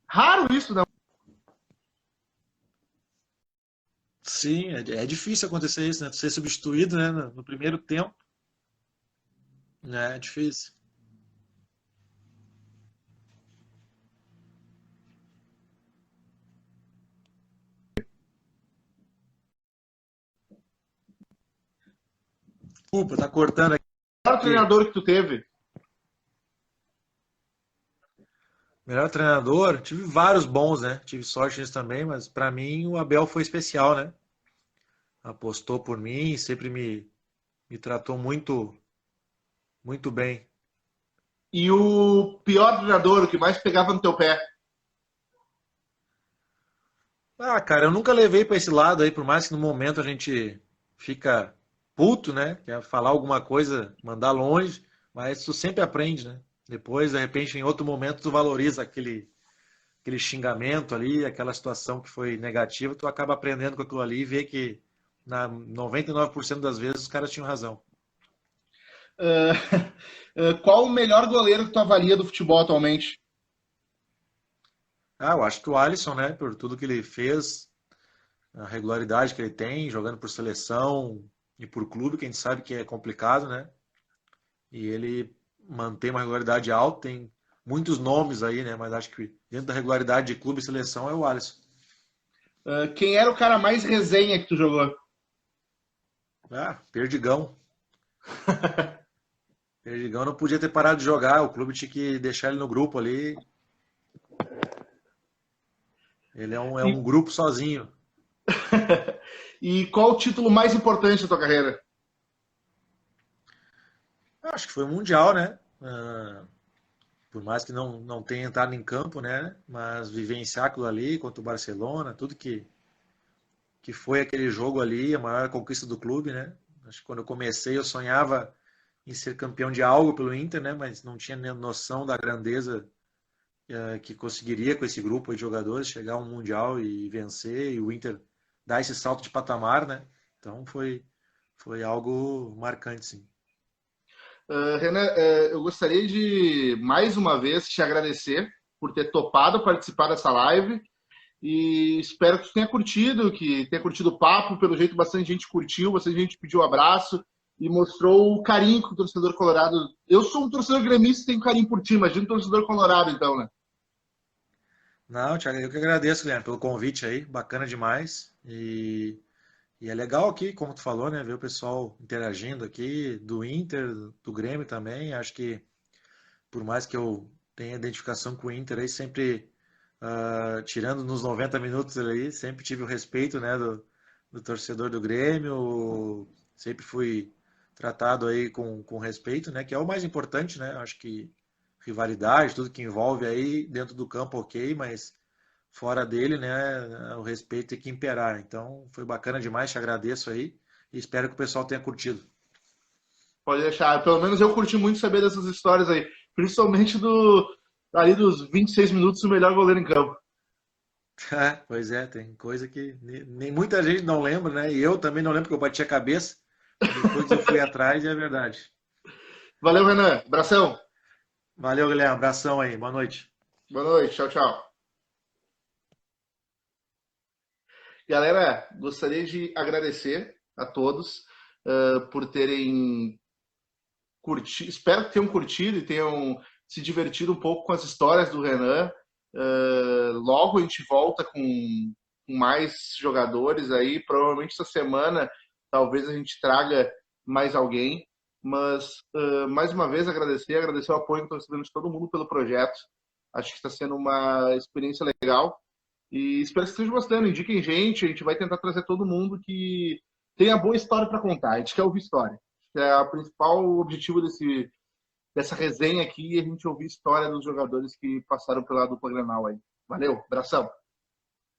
A: raro isso, né?
B: Sim, é difícil acontecer isso, né? Ser substituído, né? No primeiro tempo, né? É difícil. Desculpa, tá cortando
A: O melhor
B: aqui.
A: treinador que tu teve.
B: Melhor treinador, tive vários bons, né? Tive sorte nisso também, mas pra mim o Abel foi especial, né? Apostou por mim, sempre me tratou muito, muito bem.
A: E o pior treinador, o que mais pegava no teu pé.
B: Ah, cara, eu nunca levei pra esse lado aí, por mais que no momento a gente fica puto, né? Quer falar alguma coisa, mandar longe, mas tu sempre aprende, né? Depois, de repente, em outro momento, tu valoriza aquele xingamento ali, aquela situação que foi negativa, tu acaba aprendendo com aquilo ali e vê que na 99% das vezes os caras tinham razão.
A: Uh, qual o melhor goleiro que tu avalia do futebol atualmente?
B: Ah, eu acho que o Alisson, né, por tudo que ele fez, a regularidade que ele tem, jogando por seleção e por clube, que a gente sabe que é complicado, né? E ele mantém uma regularidade alta, tem muitos nomes aí, né? Mas acho que dentro da regularidade de clube e seleção é o Alisson.
A: Quem era o cara mais resenha que tu jogou?
B: Ah, Perdigão. Perdigão não podia ter parado de jogar, o clube tinha que deixar ele no grupo ali. Ele é um
A: E,
B: grupo sozinho.
A: e qual o título mais importante da tua carreira?
B: Acho que foi o Mundial, né? Por mais que não tenha entrado em campo, né? Mas vivenciar aquilo ali contra o Barcelona, tudo que foi aquele jogo ali, a maior conquista do clube, né? Acho que quando eu comecei eu sonhava em ser campeão de algo pelo Inter, né? Mas não tinha nem noção da grandeza que conseguiria com esse grupo de jogadores chegar a um Mundial e vencer e o Inter dar esse salto de patamar, né? Então foi algo marcante, sim.
A: Renan, eu gostaria de mais uma vez te agradecer por ter topado participar dessa live e espero que tu tenha curtido o papo. Pelo jeito, bastante gente curtiu, bastante gente pediu um abraço e mostrou o carinho que o torcedor colorado. Eu sou um torcedor gremista e tenho carinho por ti, imagina um torcedor colorado, então, né?
B: Não, Thiago, eu que agradeço, Guilherme, pelo convite aí, bacana demais. E é legal aqui, como tu falou, né, ver o pessoal interagindo aqui, do Inter, do Grêmio também. Acho que, por mais que eu tenha identificação com o Inter aí, sempre, tirando nos 90 minutos ali, sempre tive o respeito, né, do torcedor do Grêmio. Sempre fui tratado aí com respeito, né, que é o mais importante, né. Acho que rivalidade, tudo que envolve aí dentro do campo, ok, mas fora dele, né, o respeito tem que imperar. Então, foi bacana demais, te agradeço aí e espero que o pessoal tenha curtido.
A: Pode deixar. Pelo menos eu curti muito saber dessas histórias aí. Principalmente ali dos 26 minutos do melhor goleiro em campo.
B: Pois é, tem coisa que nem muita gente não lembra, né? E eu também não lembro porque eu bati a cabeça. Depois eu fui atrás e é verdade.
A: Valeu, Renan. Abração.
B: Valeu, Guilherme. Abração aí. Boa noite.
A: Boa noite. Tchau, tchau. Galera, gostaria de agradecer a todos por terem curtido. Espero que tenham curtido e tenham se divertido um pouco com as histórias do Renan. Logo a gente volta com mais jogadores aí. Provavelmente essa semana talvez a gente traga mais alguém. Mas mais uma vez agradecer o apoio que estou recebendo de todo mundo pelo projeto. Acho que está sendo uma experiência legal. E espero que estejam gostando. Indiquem gente, a gente vai tentar trazer todo mundo que tem a boa história para contar. A gente quer ouvir história. É o principal objetivo dessa resenha aqui, a gente ouvir história dos jogadores que passaram pela dupla Grenal aí. Valeu, abração.